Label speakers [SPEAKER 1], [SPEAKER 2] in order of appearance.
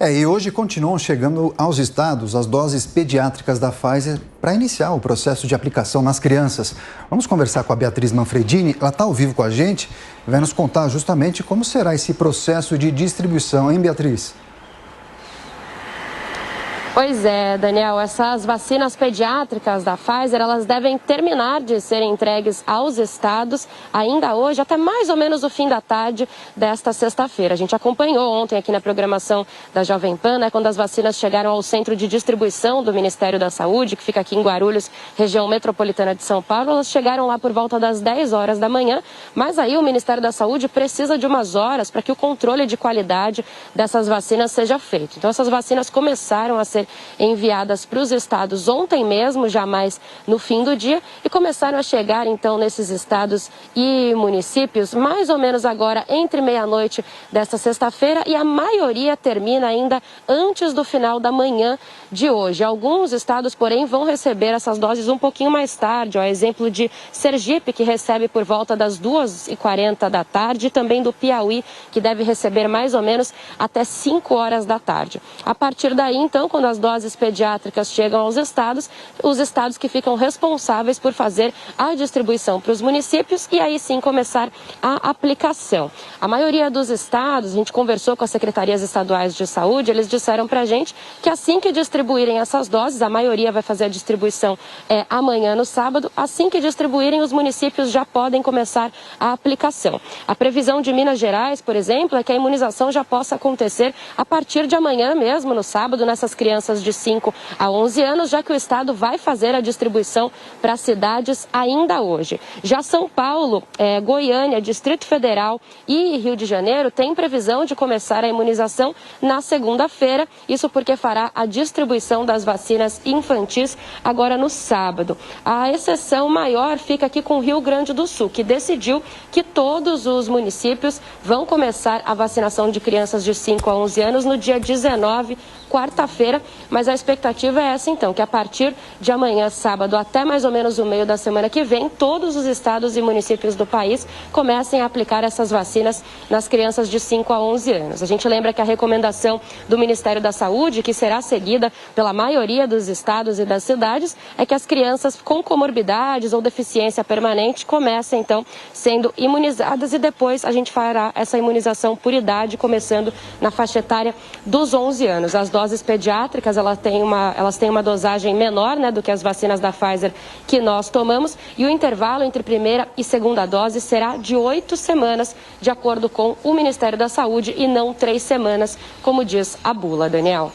[SPEAKER 1] E hoje continuam chegando aos estados as doses pediátricas da Pfizer para iniciar o processo de aplicação nas crianças. Vamos conversar com a Beatriz Manfredini, ela está ao vivo com a gente e vai nos contar justamente como será esse processo de distribuição, hein, Beatriz?
[SPEAKER 2] Pois é, Daniel, essas vacinas pediátricas da Pfizer, elas devem terminar de serem entregues aos estados ainda hoje, até mais ou menos o fim da tarde desta sexta-feira. A gente acompanhou ontem aqui na programação da Jovem Pan, quando as vacinas chegaram ao centro de distribuição do Ministério da Saúde, que fica aqui em Guarulhos, região metropolitana de São Paulo. Elas chegaram lá por volta das 10 horas da manhã, mas aí o Ministério da Saúde precisa de umas horas para que o controle de qualidade dessas vacinas seja feito. Então essas vacinas começaram a ser enviadas para os estados ontem mesmo, já mais no fim do dia, e começaram a chegar então nesses estados e municípios mais ou menos agora entre meia-noite desta sexta-feira, e a maioria termina ainda antes do final da manhã de hoje. Alguns estados, porém, vão receber essas doses um pouquinho mais tarde. Ó, exemplo de Sergipe, que recebe por volta das 2h40 da tarde, e também do Piauí, que deve receber mais ou menos até 5 horas da tarde. A partir daí, então, quando as doses pediátricas chegam aos estados, os estados que ficam responsáveis por fazer a distribuição para os municípios e aí sim começar a aplicação. A maioria dos estados, a gente conversou com as secretarias estaduais de saúde, eles disseram para a gente que assim que distribuírem essas doses, a maioria vai fazer a distribuição amanhã no sábado, assim que distribuírem, os municípios já podem começar a aplicação. A previsão de Minas Gerais, por exemplo, é que a imunização já possa acontecer a partir de amanhã mesmo, no sábado, nessas crianças de 5 a 11 anos, já que o estado vai fazer a distribuição para as cidades ainda hoje. Já São Paulo, Goiânia, Distrito Federal e Rio de Janeiro têm previsão de começar a imunização na segunda-feira, isso porque fará a distribuição das vacinas infantis agora no sábado. A exceção maior fica aqui com o Rio Grande do Sul, que decidiu que todos os municípios vão começar a vacinação de crianças de 5 a 11 anos no dia 19, quarta-feira, mas a expectativa é essa então, que a partir de amanhã, sábado, até mais ou menos o meio da semana que vem, todos os estados e municípios do país comecem a aplicar essas vacinas nas crianças de 5 a 11 anos. A gente lembra que a recomendação do Ministério da Saúde, que será seguida pela maioria dos estados e das cidades, é que as crianças com comorbidades ou deficiência permanente comecem então sendo imunizadas e depois a gente fará essa imunização por idade, começando na faixa etária dos 11 anos. As doses pediátricas, elas têm uma dosagem menor, do que as vacinas da Pfizer que nós tomamos, e o intervalo entre primeira e segunda dose será de 8 semanas, de acordo com o Ministério da Saúde, e não 3 semanas, como diz a bula, Daniel.